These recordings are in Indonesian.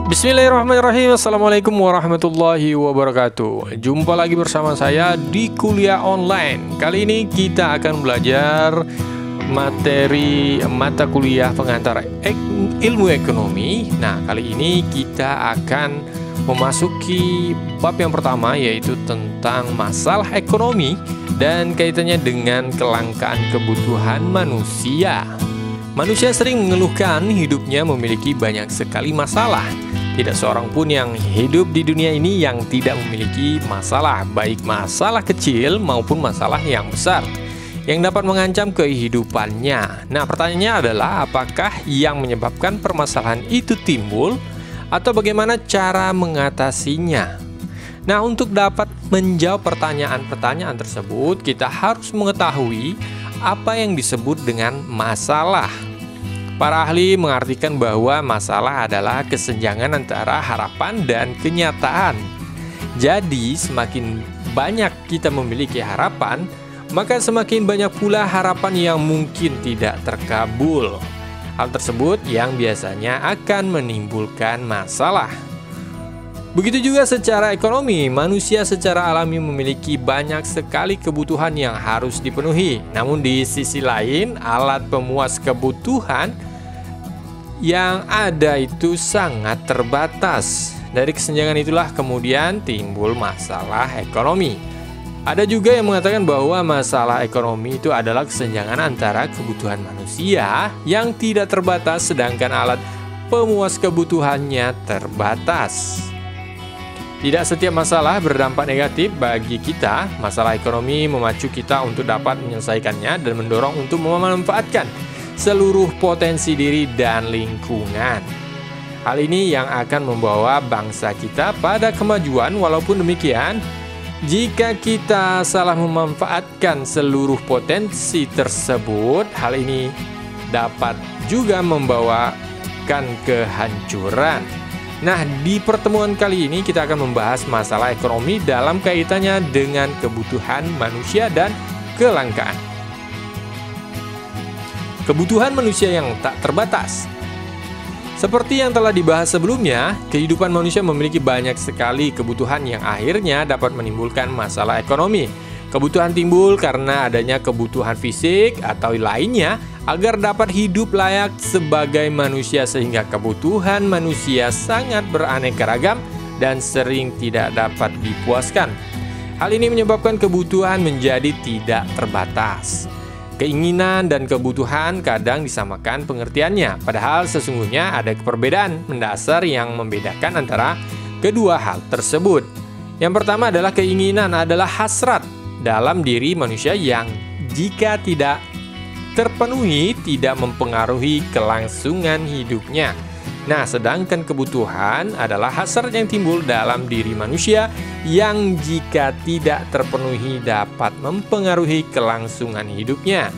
Bismillahirrahmanirrahim. Assalamualaikum warahmatullahi wabarakatuh. Jumpa lagi bersama saya di kuliah online. Kali ini kita akan belajar materi mata kuliah pengantar ilmu ekonomi. Nah, kali ini kita akan memasuki bab yang pertama, yaitu tentang masalah ekonomi dan kaitannya dengan kelangkaan kebutuhan manusia. Manusia sering mengeluhkan hidupnya memiliki banyak sekali masalah. Tidak seorang pun yang hidup di dunia ini yang tidak memiliki masalah, baik masalah kecil maupun masalah yang besar yang dapat mengancam kehidupannya. Nah, pertanyaannya adalah apakah yang menyebabkan permasalahan itu timbul atau bagaimana cara mengatasinya? Nah, untuk dapat menjawab pertanyaan-pertanyaan tersebut, kita harus mengetahui apa yang disebut dengan masalah. Para ahli mengartikan bahwa masalah adalah kesenjangan antara harapan dan kenyataan. Jadi, semakin banyak kita memiliki harapan, maka semakin banyak pula harapan yang mungkin tidak terkabul. Hal tersebut yang biasanya akan menimbulkan masalah. Begitu juga secara ekonomi, manusia secara alami memiliki banyak sekali kebutuhan yang harus dipenuhi. Namun di sisi lain, alat pemuas kebutuhan yang ada itu sangat terbatas. Dari kesenjangan itulah kemudian timbul masalah ekonomi. Ada juga yang mengatakan bahwa masalah ekonomi itu adalah kesenjangan antara kebutuhan manusia yang tidak terbatas sedangkan alat pemuas kebutuhannya terbatas. Tidak setiap masalah berdampak negatif bagi kita. Masalah ekonomi memacu kita untuk dapat menyelesaikannya dan mendorong untuk memanfaatkan seluruh potensi diri dan lingkungan. Hal ini yang akan membawa bangsa kita pada kemajuan. Walaupun demikian, jika kita salah memanfaatkan seluruh potensi tersebut, hal ini dapat juga membawakan kehancuran. Nah, di pertemuan kali ini kita akan membahas masalah ekonomi dalam kaitannya dengan kebutuhan manusia dan kelangkaan. Kebutuhan manusia yang tak terbatas. Seperti yang telah dibahas sebelumnya, kehidupan manusia memiliki banyak sekali kebutuhan yang akhirnya dapat menimbulkan masalah ekonomi. Kebutuhan timbul karena adanya kebutuhan fisik atau lainnya agar dapat hidup layak sebagai manusia, sehingga kebutuhan manusia sangat beraneka ragam dan sering tidak dapat dipuaskan. Hal ini menyebabkan kebutuhan menjadi tidak terbatas. Keinginan dan kebutuhan kadang disamakan pengertiannya, padahal sesungguhnya ada perbedaan mendasar yang membedakan antara kedua hal tersebut. Yang pertama adalah keinginan adalah hasrat dalam diri manusia yang jika tidak terpenuhi tidak mempengaruhi kelangsungan hidupnya. Nah, sedangkan kebutuhan adalah hasrat yang timbul dalam diri manusia yang jika tidak terpenuhi dapat mempengaruhi kelangsungan hidupnya.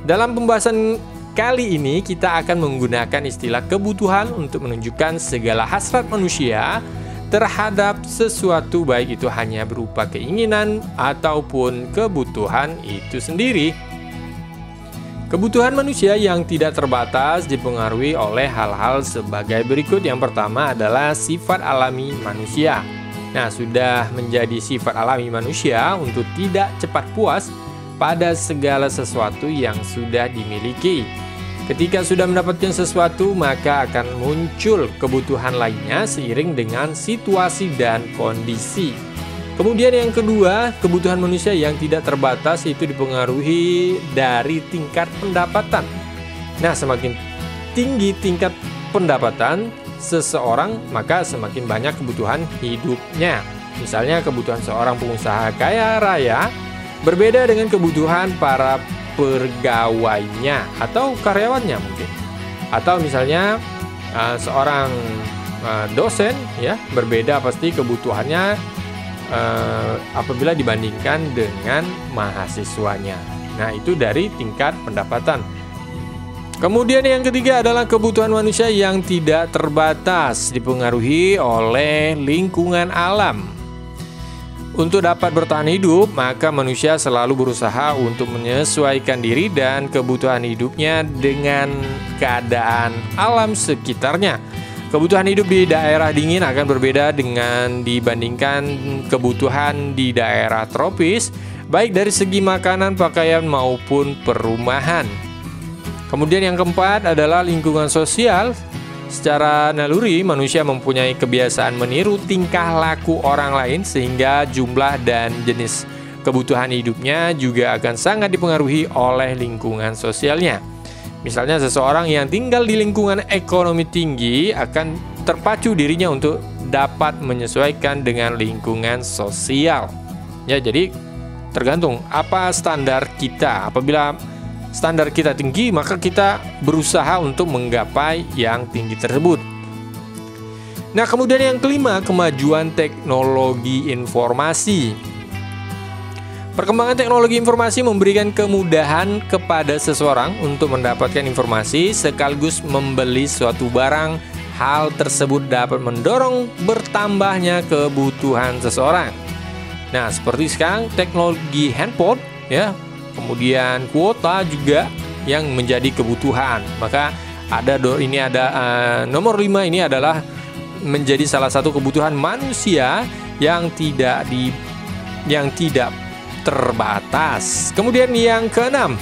Dalam pembahasan kali ini kita akan menggunakan istilah kebutuhan untuk menunjukkan segala hasrat manusia terhadap sesuatu, baik itu hanya berupa keinginan ataupun kebutuhan itu sendiri. Kebutuhan manusia yang tidak terbatas dipengaruhi oleh hal-hal sebagai berikut. Yang pertama adalah sifat alami manusia. Nah, sudah menjadi sifat alami manusia untuk tidak cepat puas pada segala sesuatu yang sudah dimiliki. Ketika sudah mendapatkan sesuatu, maka akan muncul kebutuhan lainnya seiring dengan situasi dan kondisi. Kemudian yang kedua, kebutuhan manusia yang tidak terbatas itu dipengaruhi dari tingkat pendapatan. Nah, semakin tinggi tingkat pendapatan seseorang, maka semakin banyak kebutuhan hidupnya. Misalnya kebutuhan seorang pengusaha kaya raya berbeda dengan kebutuhan para pegawainya atau karyawannya mungkin. Atau misalnya seorang dosen ya, berbeda pasti kebutuhannya apabila dibandingkan dengan mahasiswanya. Nah, itu dari tingkat pendapatan. Kemudian yang ketiga adalah kebutuhan manusia yang tidak terbatas, dipengaruhi oleh lingkungan alam. Untuk dapat bertahan hidup, maka manusia selalu berusaha untuk menyesuaikan diri dan kebutuhan hidupnya dengan keadaan alam sekitarnya. Kebutuhan hidup di daerah dingin akan berbeda dengan dibandingkan kebutuhan di daerah tropis, baik dari segi makanan, pakaian, maupun perumahan. Kemudian yang keempat adalah lingkungan sosial. Secara naluri, manusia mempunyai kebiasaan meniru tingkah laku orang lain sehingga jumlah dan jenis kebutuhan hidupnya juga akan sangat dipengaruhi oleh lingkungan sosialnya. Misalnya seseorang yang tinggal di lingkungan ekonomi tinggi akan terpacu dirinya untuk dapat menyesuaikan dengan lingkungan sosial. Ya, jadi tergantung apa standar kita. Apabila standar kita tinggi, maka kita berusaha untuk menggapai yang tinggi tersebut. Nah, kemudian yang kelima, kemajuan teknologi informasi. Perkembangan teknologi informasi memberikan kemudahan kepada seseorang untuk mendapatkan informasi sekaligus membeli suatu barang. Hal tersebut dapat mendorong bertambahnya kebutuhan seseorang. Nah, seperti sekarang teknologi handphone, ya, kemudian kuota juga yang menjadi kebutuhan. Maka nomor 5 ini adalah menjadi salah satu kebutuhan manusia yang tidak terbatas. Kemudian yang keenam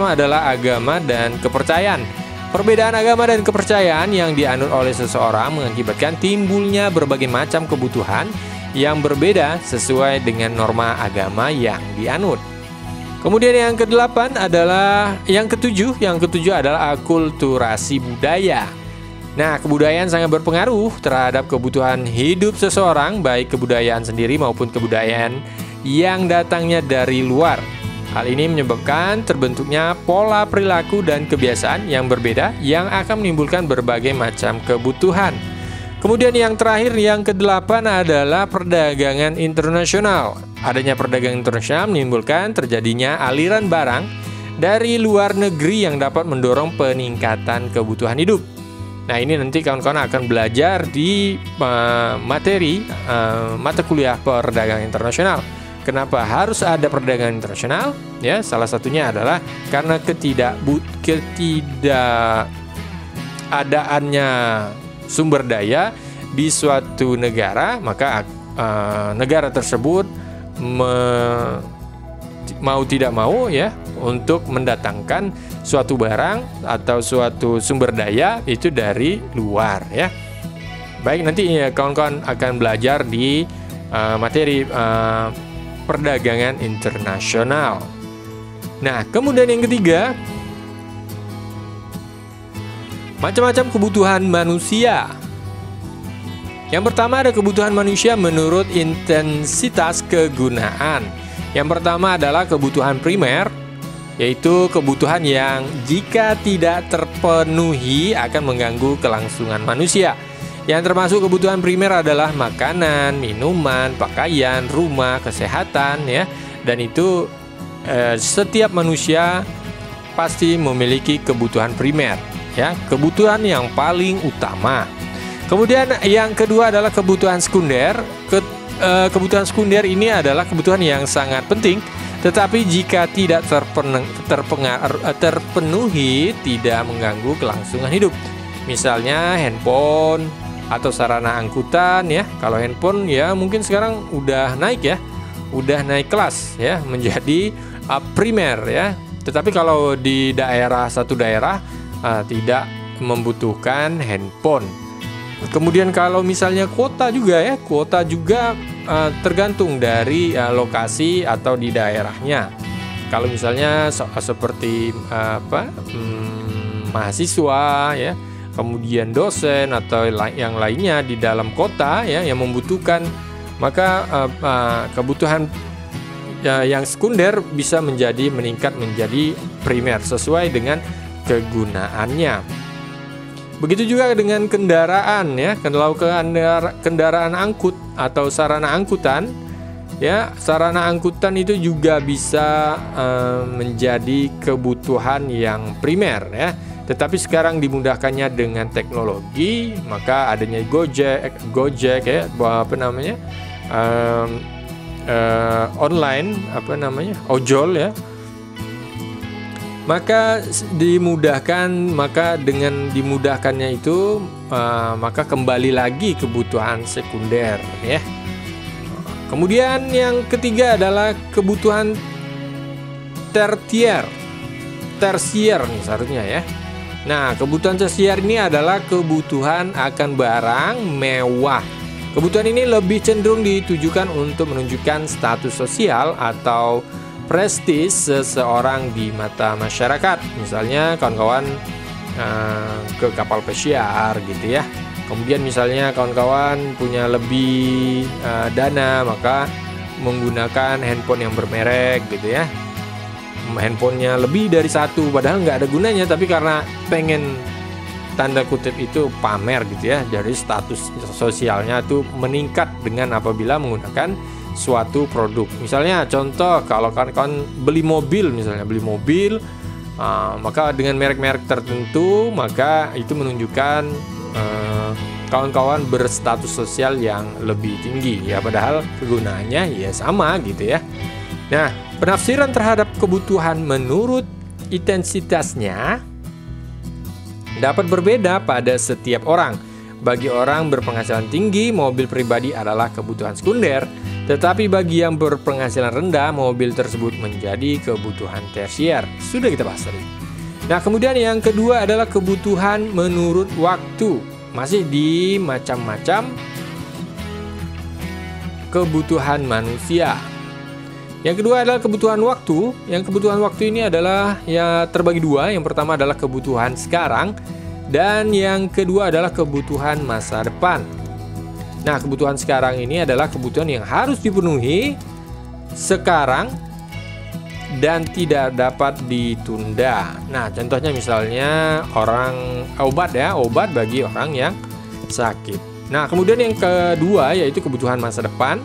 adalah agama dan kepercayaan. Perbedaan agama dan kepercayaan yang dianut oleh seseorang mengakibatkan timbulnya berbagai macam kebutuhan yang berbeda sesuai dengan norma agama yang dianut. Kemudian yang ketujuh adalah akulturasi budaya. Nah, kebudayaan sangat berpengaruh terhadap kebutuhan hidup seseorang, baik kebudayaan sendiri maupun kebudayaan yang datangnya dari luar. Hal ini menyebabkan terbentuknya pola perilaku dan kebiasaan yang berbeda yang akan menimbulkan berbagai macam kebutuhan. Kemudian yang terakhir, yang ke-8 adalah perdagangan internasional. Adanya perdagangan internasional menimbulkan terjadinya aliran barang dari luar negeri yang dapat mendorong peningkatan kebutuhan hidup. Nah, ini nanti kawan-kawan akan belajar di mata kuliah perdagangan internasional. Kenapa harus ada perdagangan internasional? Ya, salah satunya adalah karena ketidakadaannya sumber daya di suatu negara, maka negara tersebut mau tidak mau ya untuk mendatangkan suatu barang atau suatu sumber daya itu dari luar ya. Baik, nanti ya, kawan-kawan akan belajar di materi perdagangan internasional. Nah, kemudian yang ketiga, macam-macam kebutuhan manusia. Yang pertama ada kebutuhan manusia menurut intensitas kegunaan. Yang pertama adalah kebutuhan primer, yaitu kebutuhan yang jika tidak terpenuhi akan mengganggu kelangsungan manusia. Yang termasuk kebutuhan primer adalah makanan, minuman, pakaian, rumah, kesehatan ya. Dan itu setiap manusia pasti memiliki kebutuhan primer ya, kebutuhan yang paling utama. Kemudian yang kedua adalah kebutuhan sekunder. Kebutuhan sekunder ini adalah kebutuhan yang sangat penting, tetapi jika tidak terpenuhi tidak mengganggu kelangsungan hidup. Misalnya handphone atau sarana angkutan ya. Kalau handphone ya mungkin sekarang udah naik ya, udah naik kelas ya menjadi primer ya. Tetapi kalau di satu daerah tidak membutuhkan handphone. Kemudian kalau misalnya kuota juga tergantung dari lokasi atau di daerahnya. Kalau misalnya seperti mahasiswa ya, kemudian dosen atau yang lainnya di dalam kota ya yang membutuhkan, maka kebutuhan yang sekunder bisa meningkat menjadi primer sesuai dengan kegunaannya. Begitu juga dengan kendaraan ya, kalau kendaraan angkut atau sarana angkutan ya, sarana angkutan itu juga bisa menjadi kebutuhan yang primer ya. Tetapi sekarang dimudahkannya dengan teknologi, maka adanya Gojek ya, online ojol ya. Maka dengan dimudahkannya itu maka kembali lagi kebutuhan sekunder ya. Kemudian yang ketiga adalah kebutuhan tersier nih seharusnya ya. Nah, kebutuhan tersier ini adalah kebutuhan akan barang mewah. Kebutuhan ini lebih cenderung ditujukan untuk menunjukkan status sosial atau prestis seseorang di mata masyarakat. Misalnya kawan-kawan ke kapal pesiar gitu ya. Kemudian misalnya kawan-kawan punya lebih dana, maka menggunakan handphone yang bermerek gitu ya. Handphonenya lebih dari satu, padahal nggak ada gunanya, tapi karena pengen tanda kutip itu pamer gitu ya. Jadi status sosialnya tuh meningkat dengan apabila menggunakan suatu produk. Misalnya contoh, kalau kawan-kawan beli mobil, maka dengan merek-merek tertentu, maka itu menunjukkan kawan-kawan berstatus sosial yang lebih tinggi ya, padahal kegunaannya ya sama gitu ya. Nah, penafsiran terhadap kebutuhan menurut intensitasnya dapat berbeda pada setiap orang. Bagi orang berpenghasilan tinggi, mobil pribadi adalah kebutuhan sekunder, tetapi bagi yang berpenghasilan rendah, mobil tersebut menjadi kebutuhan tersier. Sudah kita bahas tadi. Nah, kemudian yang kedua adalah kebutuhan menurut waktu. Masih di macam-macam kebutuhan manusia. Yang kedua adalah kebutuhan waktu. Yang kebutuhan waktu ini adalah ya terbagi dua. Yang pertama adalah kebutuhan sekarang, dan yang kedua adalah kebutuhan masa depan. Nah, kebutuhan sekarang ini adalah kebutuhan yang harus dipenuhi sekarang dan tidak dapat ditunda. Nah, contohnya misalnya obat bagi orang yang sakit. Nah, kemudian yang kedua yaitu kebutuhan masa depan.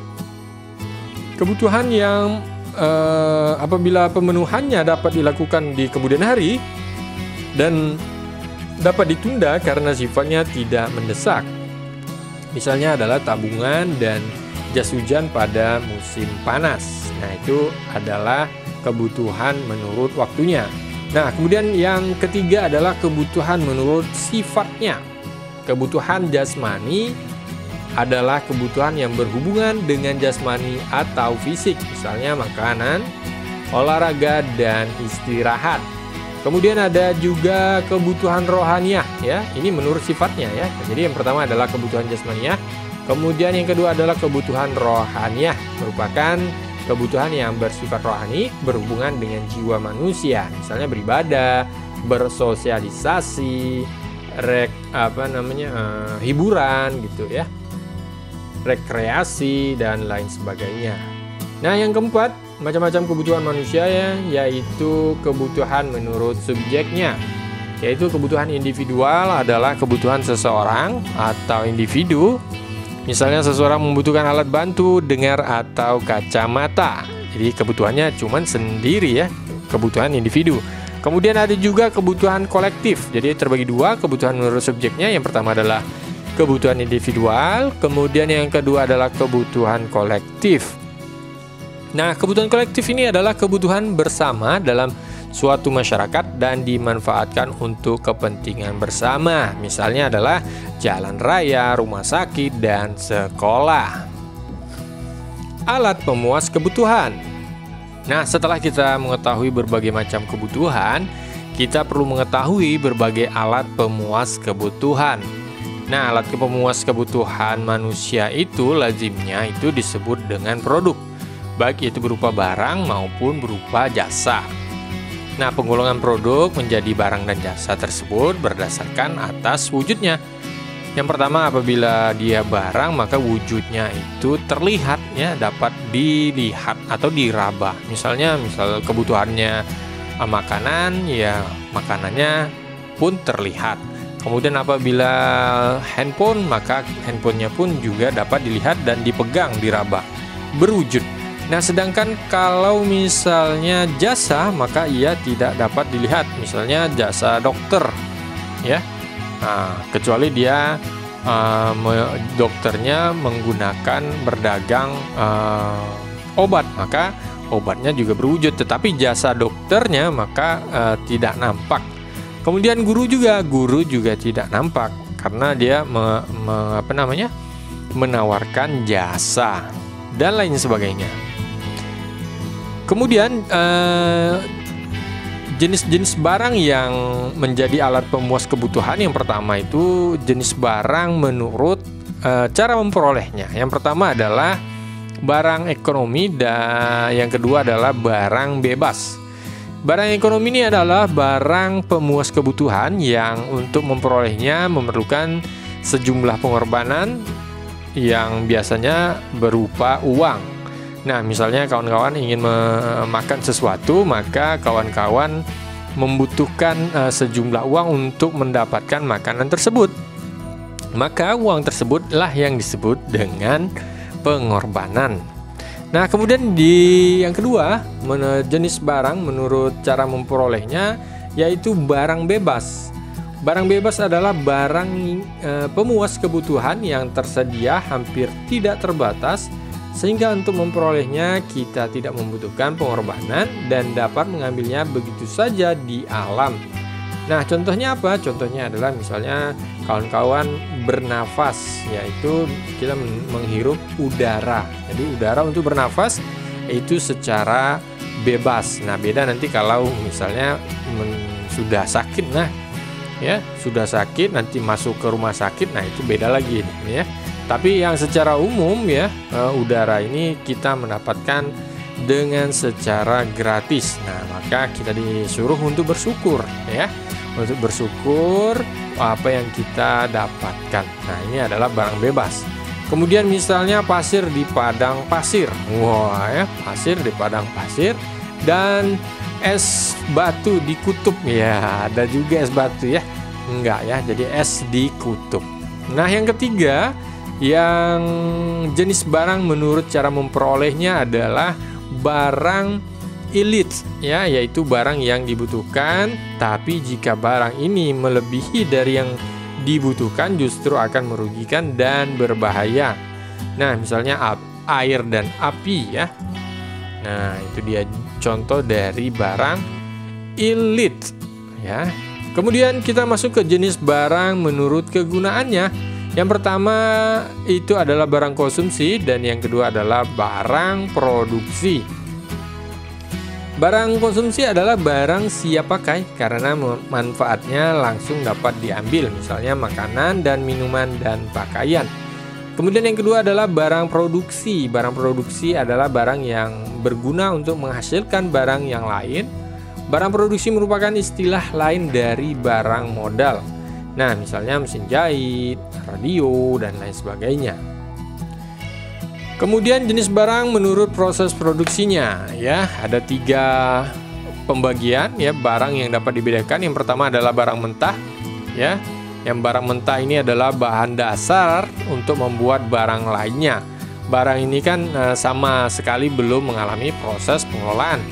Kebutuhan yang apabila pemenuhannya dapat dilakukan di kemudian hari dan dapat ditunda karena sifatnya tidak mendesak. Misalnya adalah tabungan dan jas hujan pada musim panas. Nah, itu adalah kebutuhan menurut waktunya. Nah, kemudian yang ketiga adalah kebutuhan menurut sifatnya. Kebutuhan jasmani adalah kebutuhan yang berhubungan dengan jasmani atau fisik, misalnya makanan, olahraga, dan istirahat. Kemudian ada juga kebutuhan rohaniah ya. Ini menurut sifatnya ya. Jadi yang pertama adalah kebutuhan jasmaniah. Kemudian yang kedua adalah kebutuhan rohaniah, merupakan kebutuhan yang bersifat rohani berhubungan dengan jiwa manusia, misalnya beribadah, bersosialisasi, hiburan gitu ya, rekreasi dan lain sebagainya. Nah, yang keempat, macam-macam kebutuhan manusia ya, yaitu kebutuhan menurut subjeknya. Yaitu kebutuhan individual adalah kebutuhan seseorang atau individu. Misalnya seseorang membutuhkan alat bantu, dengar, atau kacamata. Jadi kebutuhannya cuman sendiri ya, kebutuhan individu. Kemudian ada juga kebutuhan kolektif. Jadi terbagi dua, kebutuhan menurut subjeknya. Yang pertama adalah kebutuhan individual, kemudian yang kedua adalah kebutuhan kolektif. Nah, kebutuhan kolektif ini adalah kebutuhan bersama dalam suatu masyarakat dan dimanfaatkan untuk kepentingan bersama. Misalnya adalah jalan raya, rumah sakit, dan sekolah. Alat pemuas kebutuhan. Nah, setelah kita mengetahui berbagai macam kebutuhan, kita perlu mengetahui berbagai alat pemuas kebutuhan. Nah, alat pemuas kebutuhan manusia itu lazimnya itu disebut dengan produk, baik itu berupa barang maupun berupa jasa. Nah, penggolongan produk menjadi barang dan jasa tersebut berdasarkan atas wujudnya. Yang pertama, apabila dia barang, maka wujudnya itu terlihat ya, dapat dilihat atau diraba. Misal kebutuhannya makanan, ya makanannya pun terlihat. Kemudian apabila handphone, maka handphonenya pun juga dapat dilihat dan dipegang, diraba, berwujud. Nah, sedangkan kalau misalnya jasa, maka ia tidak dapat dilihat. Misalnya jasa dokter ya. Nah, kecuali dia dokternya menggunakan berdagang obat, maka obatnya juga berwujud, tetapi jasa dokternya maka tidak nampak. Kemudian guru juga tidak nampak karena dia menawarkan jasa dan lain sebagainya. Kemudian jenis-jenis barang yang menjadi alat pemuas kebutuhan, yang pertama itu jenis barang menurut cara memperolehnya. Yang pertama adalah barang ekonomi dan yang kedua adalah barang bebas. Barang ekonomi ini adalah barang pemuas kebutuhan yang untuk memperolehnya memerlukan sejumlah pengorbanan yang biasanya berupa uang. Nah, misalnya kawan-kawan ingin memakan sesuatu, maka kawan-kawan membutuhkan sejumlah uang untuk mendapatkan makanan tersebut. Maka uang tersebutlah yang disebut dengan pengorbanan. Nah, kemudian yang kedua, jenis barang menurut cara memperolehnya yaitu barang bebas. Barang bebas adalah barang pemuas kebutuhan yang tersedia hampir tidak terbatas, sehingga untuk memperolehnya kita tidak membutuhkan pengorbanan dan dapat mengambilnya begitu saja di alam. Nah, contohnya apa? Contohnya adalah misalnya kawan-kawan bernafas, yaitu kita menghirup udara. Jadi udara untuk bernafas itu secara bebas. Nah, beda nanti kalau misalnya sudah sakit. Nah, ya, sudah sakit nanti masuk ke rumah sakit. Nah, itu beda lagi ya. Tapi yang secara umum ya, udara ini kita mendapatkan dengan secara gratis. Nah, maka kita disuruh untuk bersyukur ya. Untuk bersyukur apa yang kita dapatkan. Nah, ini adalah barang bebas. Kemudian misalnya pasir di padang pasir. Wah ya, pasir di padang pasir. Dan es batu di kutub. Ya, ada juga es batu ya. Enggak ya, jadi es di kutub. Nah, yang ketiga, yang jenis barang menurut cara memperolehnya adalah barang elite ya, yaitu barang yang dibutuhkan, tapi jika barang ini melebihi dari yang dibutuhkan justru akan merugikan dan berbahaya. Nah, misalnya air dan api ya. Nah, itu dia contoh dari barang elite ya. Kemudian kita masuk ke jenis barang menurut kegunaannya. Yang pertama itu adalah barang konsumsi dan yang kedua adalah barang produksi. Barang konsumsi adalah barang siap pakai karena manfaatnya langsung dapat diambil, misalnya makanan dan minuman dan pakaian. Kemudian yang kedua adalah barang produksi. Barang produksi adalah barang yang berguna untuk menghasilkan barang yang lain. Barang produksi merupakan istilah lain dari barang modal. Nah, misalnya mesin jahit, radio, dan lain sebagainya. Kemudian jenis barang menurut proses produksinya ya, ada 3 pembagian ya barang yang dapat dibedakan. Yang pertama adalah barang mentah ya. Yang barang mentah ini adalah bahan dasar untuk membuat barang lainnya. Barang ini kan sama sekali belum mengalami proses pengelolaan.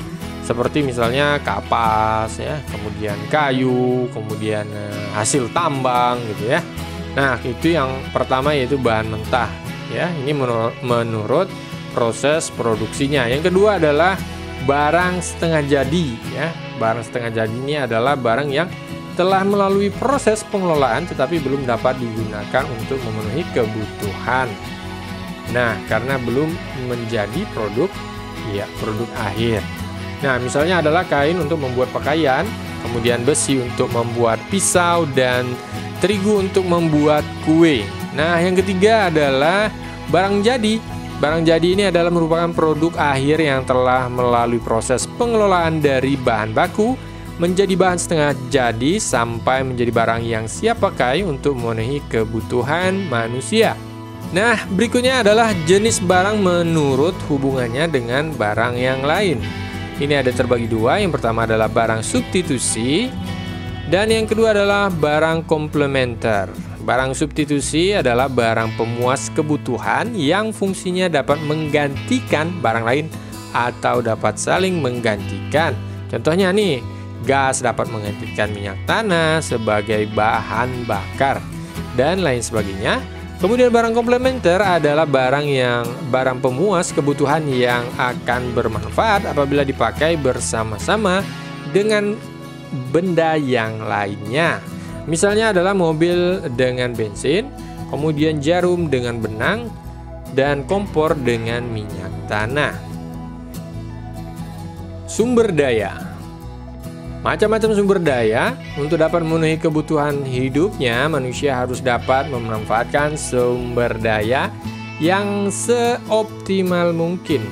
Seperti misalnya kapas ya, kemudian kayu, kemudian hasil tambang gitu ya. Nah, itu yang pertama yaitu bahan mentah. Ya, ini menurut proses produksinya. Yang kedua adalah barang setengah jadi ya. Barang setengah jadi ini adalah barang yang telah melalui proses pengelolaan tetapi belum dapat digunakan untuk memenuhi kebutuhan. Nah, karena belum menjadi produk akhir. Nah, misalnya adalah kain untuk membuat pakaian, kemudian besi untuk membuat pisau dan terigu untuk membuat kue. Nah, yang ketiga adalah barang jadi. Barang jadi ini adalah merupakan produk akhir yang telah melalui proses pengelolaan dari bahan baku menjadi bahan setengah jadi sampai menjadi barang yang siap pakai untuk memenuhi kebutuhan manusia. Nah, berikutnya adalah jenis barang menurut hubungannya dengan barang yang lain. Ini ada terbagi 2. Yang pertama adalah barang substitusi dan yang kedua adalah barang komplementer. Barang substitusi adalah barang pemuas kebutuhan yang fungsinya dapat menggantikan barang lain atau dapat saling menggantikan. Contohnya nih, gas dapat menggantikan minyak tanah sebagai bahan bakar dan lain sebagainya. Kemudian barang komplementer adalah barang pemuas kebutuhan yang akan bermanfaat apabila dipakai bersama-sama dengan benda yang lainnya. Misalnya adalah mobil dengan bensin, kemudian jarum dengan benang, dan kompor dengan minyak tanah. Sumber daya. Macam-macam sumber daya. Untuk dapat memenuhi kebutuhan hidupnya, manusia harus dapat memanfaatkan sumber daya yang seoptimal mungkin.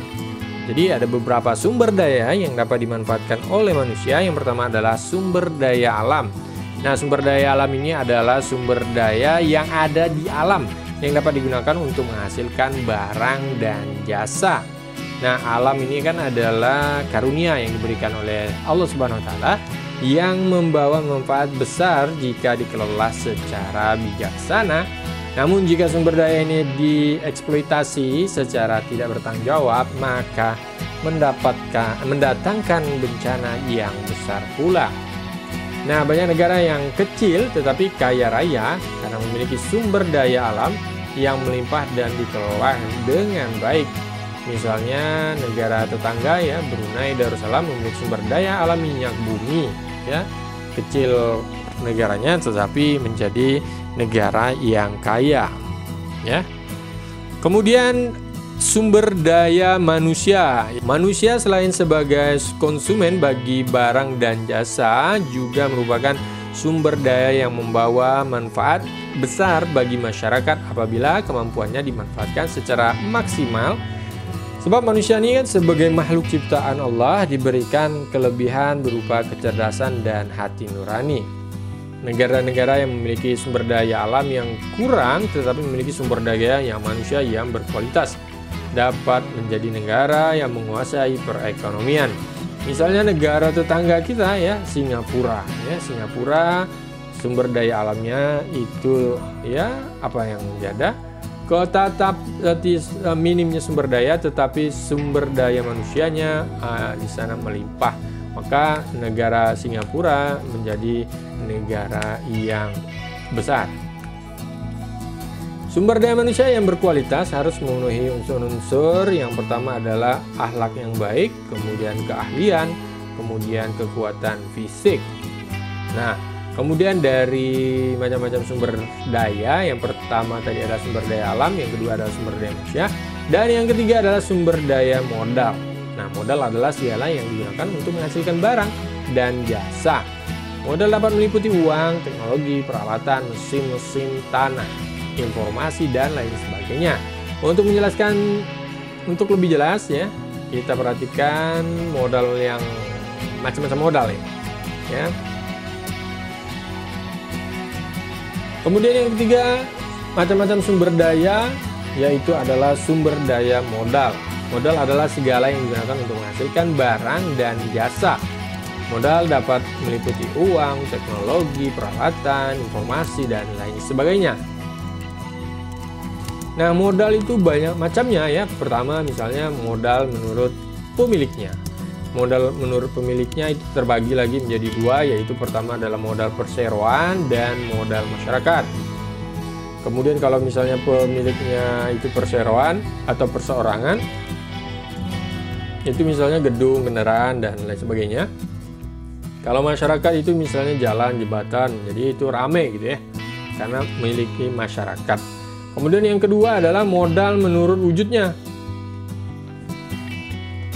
Jadi ada beberapa sumber daya yang dapat dimanfaatkan oleh manusia. Yang pertama adalah sumber daya alam. Nah, sumber daya alam ini adalah sumber daya yang ada di alam yang dapat digunakan untuk menghasilkan barang dan jasa. Nah, alam ini kan adalah karunia yang diberikan oleh Allah Subhanahu wa taala yang membawa manfaat besar jika dikelola secara bijaksana. Namun jika sumber daya ini dieksploitasi secara tidak bertanggung jawab, maka mendatangkan bencana yang besar pula. Nah, banyak negara yang kecil tetapi kaya raya karena memiliki sumber daya alam yang melimpah dan dikelola dengan baik. Misalnya negara tetangga ya, Brunei Darussalam memiliki sumber daya alam minyak bumi ya. Kecil negaranya tetapi menjadi negara yang kaya ya. Kemudian sumber daya manusia. Manusia selain sebagai konsumen bagi barang dan jasa juga merupakan sumber daya yang membawa manfaat besar bagi masyarakat apabila kemampuannya dimanfaatkan secara maksimal. Sebab manusia ini kan sebagai makhluk ciptaan Allah diberikan kelebihan berupa kecerdasan dan hati nurani. Negara-negara yang memiliki sumber daya alam yang kurang tetapi memiliki sumber daya yang manusia yang berkualitas dapat menjadi negara yang menguasai perekonomian. Misalnya negara tetangga kita ya, Singapura. Ya, Singapura sumber daya alamnya itu ya apa yang menjadi tetap minimnya sumber daya, tetapi sumber daya manusianya di sana melimpah. Maka negara Singapura menjadi negara yang besar. Sumber daya manusia yang berkualitas harus memenuhi unsur-unsur. Yang pertama adalah akhlak yang baik, kemudian keahlian, kemudian kekuatan fisik. Nah, kemudian dari macam-macam sumber daya, yang pertama tadi adalah sumber daya alam, yang kedua adalah sumber daya manusia, dan yang ketiga adalah sumber daya modal. Nah, modal adalah segala yang digunakan untuk menghasilkan barang dan jasa. Modal dapat meliputi uang, teknologi, peralatan, mesin-mesin, tanah, informasi, dan lain sebagainya. Untuk menjelaskan, untuk lebih jelas ya, kita perhatikan modal yang macam-macam modal ya. Kemudian yang ketiga, macam-macam sumber daya, yaitu adalah sumber daya modal. Modal adalah segala yang digunakan untuk menghasilkan barang dan jasa. Modal dapat meliputi uang, teknologi, peralatan, informasi, dan lain sebagainya. Nah, modal itu banyak macamnya ya. Pertama misalnya modal menurut pemiliknya. Modal menurut pemiliknya itu terbagi lagi menjadi dua, yaitu pertama adalah modal perseroan dan modal masyarakat. Kemudian kalau misalnya pemiliknya itu perseroan atau perseorangan, itu misalnya gedung, kendaraan, dan lain sebagainya. Kalau masyarakat itu misalnya jalan, jembatan, jadi itu rame gitu ya, karena memiliki masyarakat. Kemudian yang kedua adalah modal menurut wujudnya.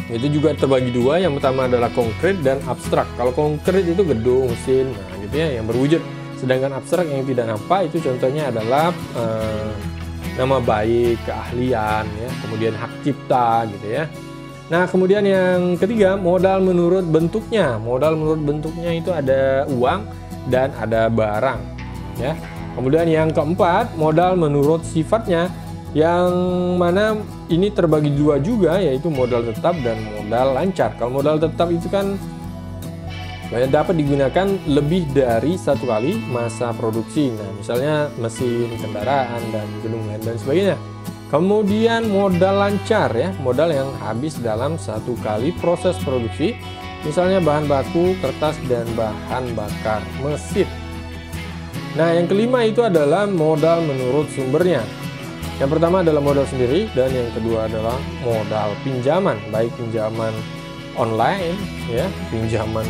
Itu juga terbagi dua, yang pertama adalah konkret dan abstrak. Kalau konkret itu gedung, mesin, nah gitu ya, yang berwujud. Sedangkan abstrak yang tidak nampak itu contohnya adalah nama baik, keahlian, ya, kemudian hak cipta gitu ya. Nah, kemudian yang ketiga, modal menurut bentuknya. Modal menurut bentuknya itu ada uang dan ada barang, ya. Kemudian yang keempat, modal menurut sifatnya, yang mana ini terbagi dua juga, yaitu modal tetap dan modal lancar. Kalau modal tetap itu kan dapat digunakan lebih dari satu kali masa produksi. Nah, misalnya mesin, kendaraan, dan gedung lain dan sebagainya. Kemudian modal lancar ya, modal yang habis dalam satu kali proses produksi, misalnya bahan baku, kertas, dan bahan bakar mesin. Nah, yang kelima itu adalah modal menurut sumbernya. Yang pertama adalah modal sendiri, dan yang kedua adalah modal pinjaman, baik pinjaman online, ya, pinjaman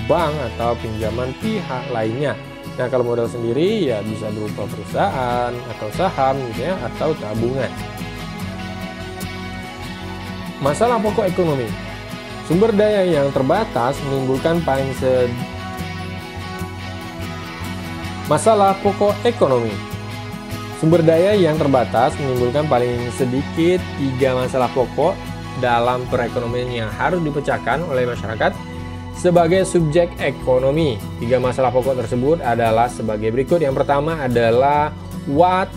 bank atau pinjaman pihak lainnya. Nah, kalau modal sendiri ya bisa berupa perusahaan atau saham misalnya, atau tabungan. Masalah pokok ekonomi. Sumber daya yang terbatas menimbulkan Masalah pokok ekonomi. Sumber daya yang terbatas menimbulkan paling sedikit 3 masalah pokok dalam perekonomian yang harus dipecahkan oleh masyarakat sebagai subjek ekonomi. 3 masalah pokok tersebut adalah sebagai berikut. Yang pertama adalah what,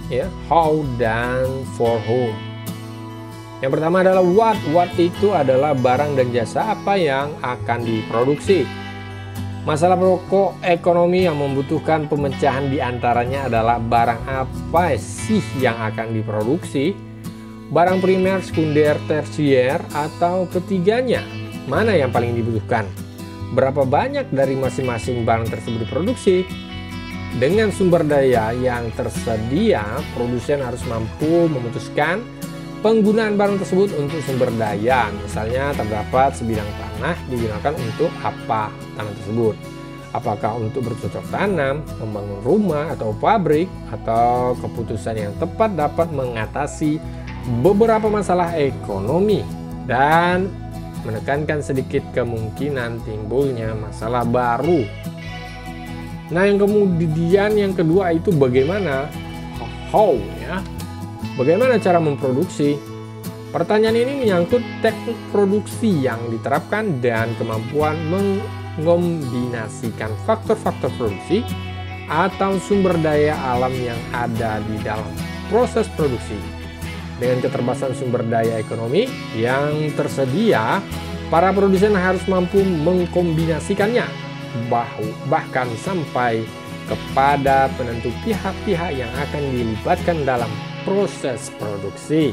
ya, how, dan for whom. Yang pertama adalah what. What itu adalah barang dan jasa apa yang akan diproduksi. Masalah pokok ekonomi yang membutuhkan pemecahan diantaranya adalah barang apa sih yang akan diproduksi, barang primer, sekunder, tersier, atau ketiganya, mana yang paling dibutuhkan, berapa banyak dari masing-masing barang tersebut diproduksi. Dengan sumber daya yang tersedia, produsen harus mampu memutuskan penggunaan barang tersebut untuk sumber daya. Misalnya terdapat sebidang tanah digunakan untuk apa tanah tersebut. Apakah untuk bercocok tanam, membangun rumah atau pabrik, atau keputusan yang tepat dapat mengatasi beberapa masalah ekonomi dan menekankan sedikit kemungkinan timbulnya masalah baru. Nah, yang kemudian yang kedua itu bagaimana? How, ya. Bagaimana cara memproduksi? Pertanyaan ini menyangkut teknik produksi yang diterapkan dan kemampuan mengombinasikan faktor-faktor produksi atau sumber daya alam yang ada di dalam proses produksi. Dengan keterbatasan sumber daya ekonomi yang tersedia, para produsen harus mampu mengkombinasikannya, bahkan sampai kepada penentu pihak-pihak yang akan dilibatkan dalam proses produksi.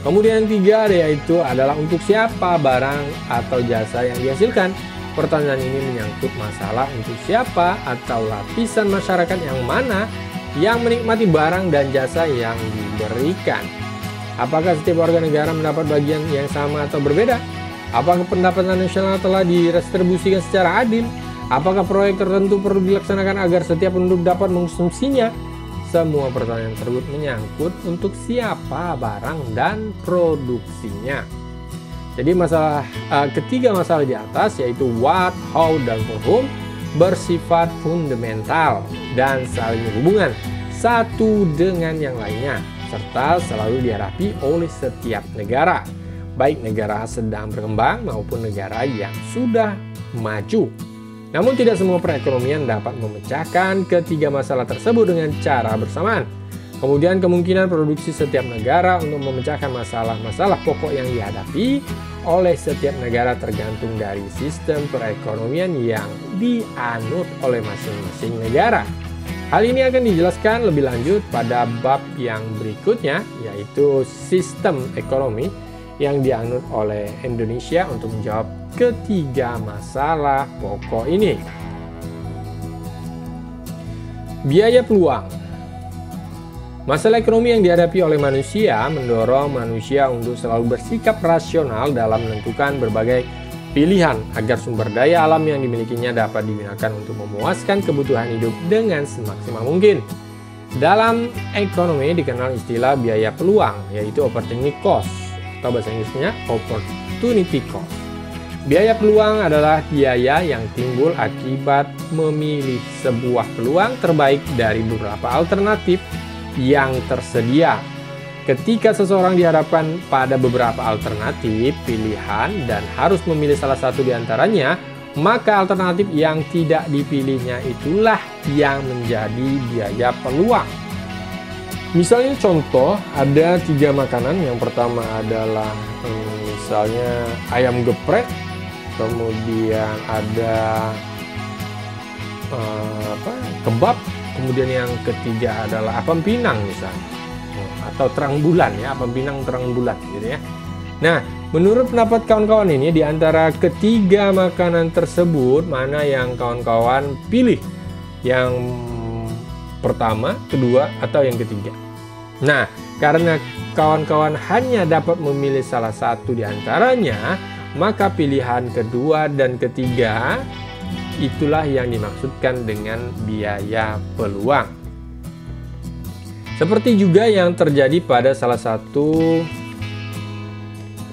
Kemudian yang 3 yaitu adalah untuk siapa barang atau jasa yang dihasilkan. Pertanyaan ini menyangkut masalah untuk siapa atau lapisan masyarakat yang mana yang menikmati barang dan jasa yang diberikan. Apakah setiap warga negara mendapat bagian yang sama atau berbeda? Apakah pendapatan nasional telah didistribusikan secara adil? Apakah proyek tertentu perlu dilaksanakan agar setiap penduduk dapat mengkonsumsinya? Semua pertanyaan tersebut menyangkut untuk siapa barang dan produksinya. Jadi ketiga masalah di atas yaitu what, how, dan for whom bersifat fundamental dan saling berhubungan satu dengan yang lainnya, serta selalu dihadapi oleh setiap negara, baik negara sedang berkembang maupun negara yang sudah maju. Namun tidak semua perekonomian dapat memecahkan ketiga masalah tersebut dengan cara bersamaan. Kemudian kemungkinan produksi setiap negara untuk memecahkan masalah-masalah pokok yang dihadapi oleh setiap negara tergantung dari sistem perekonomian yang dianut oleh masing-masing negara. Hal ini akan dijelaskan lebih lanjut pada bab yang berikutnya, yaitu sistem ekonomi yang dianut oleh Indonesia untuk menjawab ketiga masalah pokok ini. Biaya peluang. Masalah ekonomi yang dihadapi oleh manusia mendorong manusia untuk selalu bersikap rasional dalam menentukan berbagai pilihan agar sumber daya alam yang dimilikinya dapat digunakan untuk memuaskan kebutuhan hidup dengan semaksimal mungkin. Dalam ekonomi dikenal istilah biaya peluang, yaitu opportunity cost, atau bahasa Inggrisnya opportunity cost. Biaya peluang adalah biaya yang timbul akibat memilih sebuah peluang terbaik dari beberapa alternatif yang tersedia. Ketika seseorang dihadapkan pada beberapa alternatif pilihan dan harus memilih salah satu di antaranya, maka alternatif yang tidak dipilihnya itulah yang menjadi biaya peluang. Misalnya contoh, ada 3 makanan. Yang pertama adalah misalnya ayam geprek, kemudian ada kebab, kemudian yang ketiga adalah apam pinang misalnya, atau terang bulan, ya, apam pinang terang bulan gitu ya. Nah, menurut pendapat kawan-kawan ini, di antara ketiga makanan tersebut mana yang kawan-kawan pilih? Yang pertama, kedua, atau yang ketiga. Nah, karena kawan-kawan hanya dapat memilih salah satu di antaranya, maka pilihan kedua dan ketiga itulah yang dimaksudkan dengan biaya peluang. Seperti juga yang terjadi pada salah satu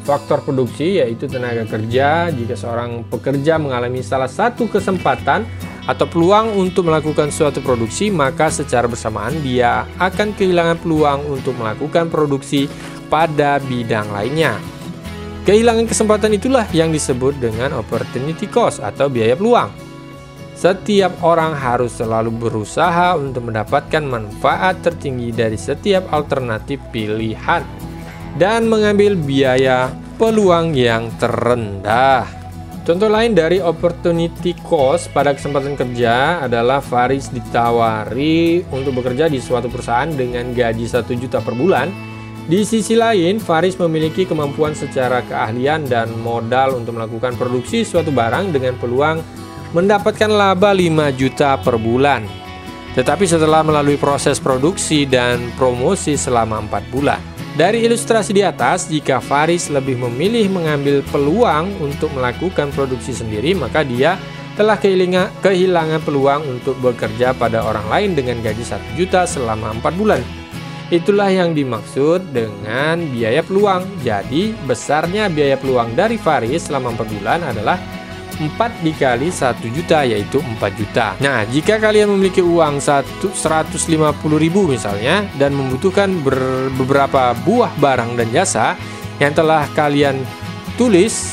faktor produksi, yaitu tenaga kerja. Jika seorang pekerja mengalami salah satu kesempatan atau peluang untuk melakukan suatu produksi, maka secara bersamaan dia akan kehilangan peluang untuk melakukan produksi pada bidang lainnya. Kehilangan kesempatan itulah yang disebut dengan opportunity cost atau biaya peluang. Setiap orang harus selalu berusaha untuk mendapatkan manfaat tertinggi dari setiap alternatif pilihan dan mengambil biaya peluang yang terendah. Contoh lain dari opportunity cost pada kesempatan kerja adalah Faris ditawari untuk bekerja di suatu perusahaan dengan gaji 1 juta per bulan. Di sisi lain, Faris memiliki kemampuan secara keahlian dan modal untuk melakukan produksi suatu barang dengan peluang mendapatkan laba 5 juta per bulan. Tetapi setelah melalui proses produksi dan promosi selama 4 bulan. Dari ilustrasi di atas, jika Faris lebih memilih mengambil peluang untuk melakukan produksi sendiri, maka dia telah kehilangan peluang untuk bekerja pada orang lain dengan gaji 1 juta selama 4 bulan. Itulah yang dimaksud dengan biaya peluang. Jadi, besarnya biaya peluang dari Faris selama 4 bulan adalah 4 dikali 1 juta, yaitu 4 juta. Nah, jika kalian memiliki uang 150.000 misalnya dan membutuhkan beberapa buah barang dan jasa yang telah kalian tulis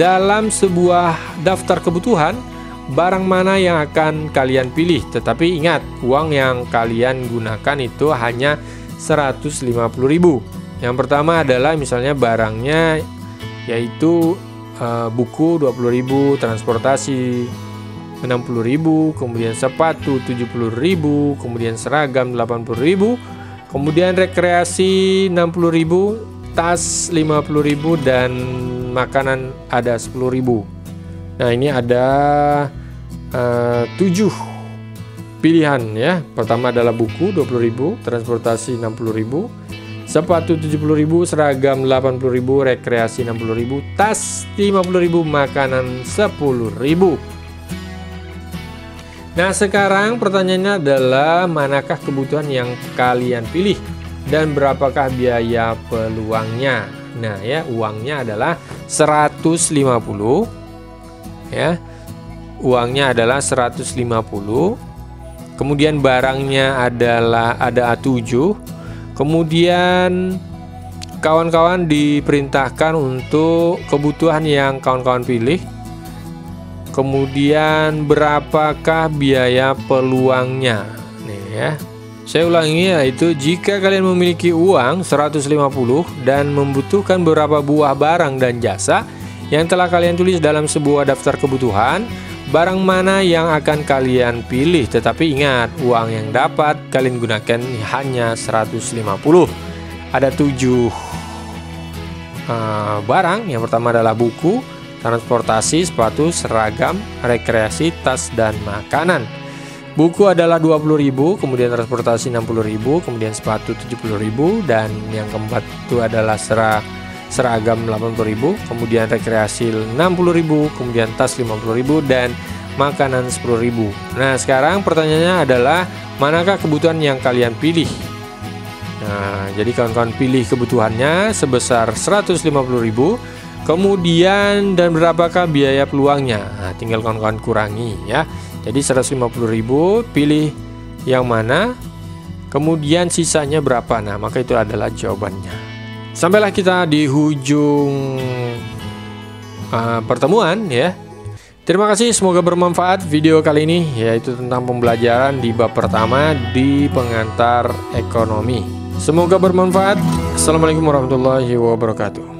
dalam sebuah daftar kebutuhan, barang mana yang akan kalian pilih? Tetapi ingat, uang yang kalian gunakan itu hanya 150.000. Yang pertama adalah misalnya barangnya yaitu buku 20.000, transportasi 60.000, kemudian sepatu 70.000, kemudian seragam 80.000, kemudian rekreasi 60.000, tas 50.000, dan makanan ada 10.000. Nah, ini ada 7 pilihan ya. Pertama adalah buku 20.000, transportasi 60.000, sepatu 70.000, seragam 80.000, rekreasi 60.000, tas 50.000, makanan 10.000. Nah, sekarang pertanyaannya adalah manakah kebutuhan yang kalian pilih dan berapakah biaya peluangnya? Nah, ya, uangnya adalah 150 ya. Uangnya adalah 150. Kemudian barangnya adalah ada A7. Kemudian kawan-kawan diperintahkan untuk kebutuhan yang kawan-kawan pilih. Kemudian berapakah biaya peluangnya? Nih ya. Saya ulangi, yaitu jika kalian memiliki uang 150 dan membutuhkan beberapa buah barang dan jasa yang telah kalian tulis dalam sebuah daftar kebutuhan, barang mana yang akan kalian pilih? Tetapi ingat, uang yang dapat kalian gunakan hanya 150. Ada 7 barang. Yang pertama adalah buku, transportasi, sepatu, seragam, rekreasi, tas, dan makanan. Buku adalah 20.000, kemudian transportasi 60.000, kemudian sepatu 70.000, dan yang keempat itu adalah seragam 80.000, kemudian rekreasi 60.000, kemudian tas 50.000, dan makanan 10.000. Nah, sekarang pertanyaannya adalah manakah kebutuhan yang kalian pilih? Nah, jadi kawan-kawan pilih kebutuhannya sebesar 150.000, kemudian dan berapakah biaya peluangnya? Nah, tinggal kawan-kawan kurangi ya. Jadi 150.000, pilih yang mana, kemudian sisanya berapa. Nah, maka itu adalah jawabannya. Sampailah kita di ujung pertemuan ya. Terima kasih, semoga bermanfaat video kali ini, yaitu tentang pembelajaran di bab pertama di pengantar ekonomi. Semoga bermanfaat. Assalamualaikum warahmatullahi wabarakatuh.